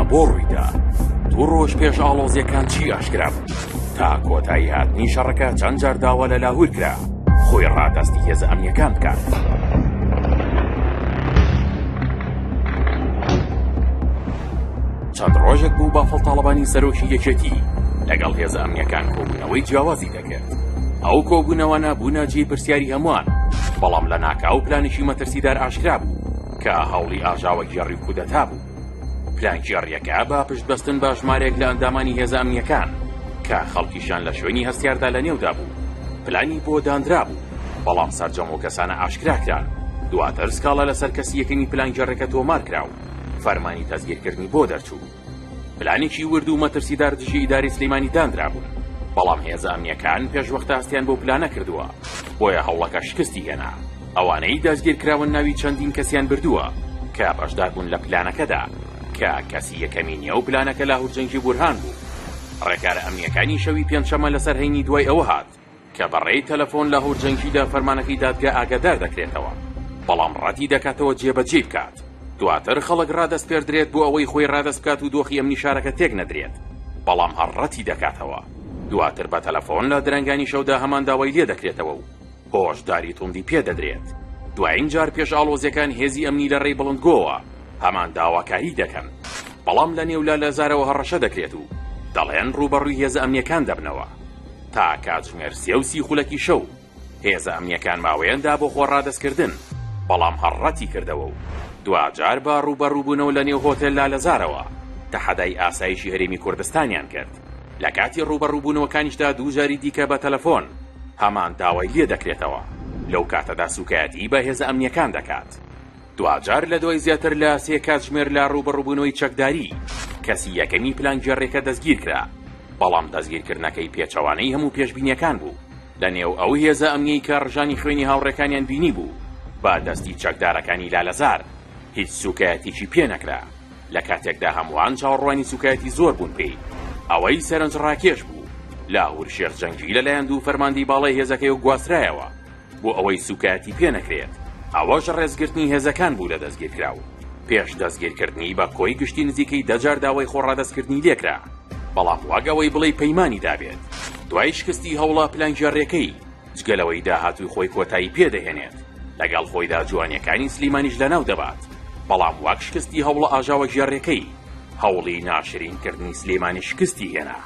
بۆ ڕوویدا. دوو ڕۆژ پێش ئاڵۆزیەکان چی ئاشکرا بوو؟ تا کۆتایی هاتنی شەڕەکە چەند جار داوا لە لاهور کرا خۆی ڕادەستی هێزە ئەمنیەکان بکات. چەند ڕۆژێک بوو بافڵ تاڵەبانی سەرۆکی یەکێتی لەگەڵ هێزە ئەمنیەکان کۆبوونەوەی جیاوازی دەکرد. ئەو کۆبوونەوەنە بوونە جێی پرسیاری هەمووان، بەڵام لە ناکاو پلانێکی مەترسیدار ئاشکرا بوو کە هەوڵی ئاژاوە گێڕی و کودەتا بوو. پلان گێڕیەکە با پشتبەستن بە ژمارەیەک لە ئەندامانی هێزە ئەمنیەکان کە خەڵکیشان لە شوێنی هەستیاردا لە نێودا بوو. پلانی بۆ دانرا بوو، بەڵام سەرجەم و کەسانە ئاشکراکران. دواتر سکاڵە لەسەر کەسی یەکەمی پلان گێڕەکە تۆمار کرا و فەرمانی تەزگیرکردنی بۆ دەرچوو. پلانێکی ورد و مەترسیدار دژی ئیداری سلەیمانی دانرا بوون، بەڵام هێزە ئەمنیەکان پێشوەختە هەستیان بۆ پلانە کردووە، بۆیە هەوڵەکە شکستی هێنا. ئەوانەی دەستگیرکراون ناوی چەندین کەسیان بردووە کە بەشدار بوون لە پلانەکەدا کە کەسی یەکەمی نییە و پلانەکە لاهور جەنگی بورهان بوو. ڕێکارە ئەمنیەکانی شەوی پێنجشەمە لەسەر هەینی دوای ئەوە هات کە بەڕێی تەلەفۆن لاهور جەنگیدا فەرمانەکەی دادگا ئاگادار دەکرێتەوە، بەڵام ڕەتی دەکاتەوە جێبەجێ بکات. دواتر خەڵک ڕادەست پێدرێت بۆ ئەوەی خۆی ڕادەست بکات و دۆخی ئەمنی شارەکە تێک نەدرێت، بەڵام هەر ڕەتی دەکاتەوە. دواتر بە تەلەفۆن لە درەنگانی شەودا هەمان داوای لێ دەکرێتەوە و هۆشداری توندی پێدەدرێت. دوایین جار پێش ئاڵۆزیەکان هێزی ئەمنی لە ڕێی بڵندگۆوە هەمان داواکاری دەکەن، بەڵام لە نێو لالەزارەوە هەڕەشە دەکرێت و دەڵێن ڕوبەڕووی هێزە ئەمنیەکان دەبنەوە. تا کاتژمێر 30 خولەکی شەو هێزە ئەمنیەکان ماوەیەندا بۆ خۆ ڕادەستکردن، بەڵام هەڕەتی کردەوە و دوجار بە ڕوبەڕووبوونەوە لە نێو هۆتێل لالەزارەوە تەحەدای ئاسایشی هەرێمی کوردستانیان کرد. لە کاتی ڕوبەڕووبوونەوەکانیشدا دوو جاری دیکە بە تەلەفۆن هەمان داوای لێ دەکرێتەوە، لەو کاتەدا سوکایەتی بە هێزە ئەمنیەکان دەکات. دوجار لە دوای زیاتر لە 3 کاتژمێر لە ڕوبەڕووبوونەوەی چەکداری کەسی یەکەمی پلان گێڕێکە دەستگیر کرا، بەڵام دەستگیرکردنەکەی پێچەوانەی هەموو پێشبینیەکان بوو. لە نێو ئەو هێزە ئەمنیەی کە ڕژانی خوێنی هاوڕێکانیان بینی بوو با دەستی چەکدارەکانی لالەزار هیچ سوکایەتێکی پێ نەکرا. لە کاتێکدا هەمووان چاوەڕوانی سوکایەتی زۆر بوون پێی. ئەوەی سەرنج ڕاکێش بوو لاهور شێرجەنگی لەلایەن دوو فەرماندەی باڵای هێزەکەی و گواسترایەوە بۆ ئەوەی سوکایەتی پێ نەکرێت. ئەوەش ڕێزگرتنی هێزەکان بوو لە دەستگیرکراو. پێش دەستگیرکردنی بە کۆی گشتی نزیکەی 10 جار داوای خۆڕادەستکردنی لێکرا، بەڵام واگەوەی بڵێ پەیمانی دابێت. دوای شکستی هەوڵا پلانگێڕیەکەی جگەلەوەی داهاتووی خۆی کۆتایی پێدەهێنێت، لەگەڵ خۆیدا جوانیەکانی سلیمانیش لەناو دەبات، بەڵام واک شکستی هەوڵە ئاژاوە گێڕیەکەی هەوڵی ناشرینکردنی سلێمانی شکستی هێنا.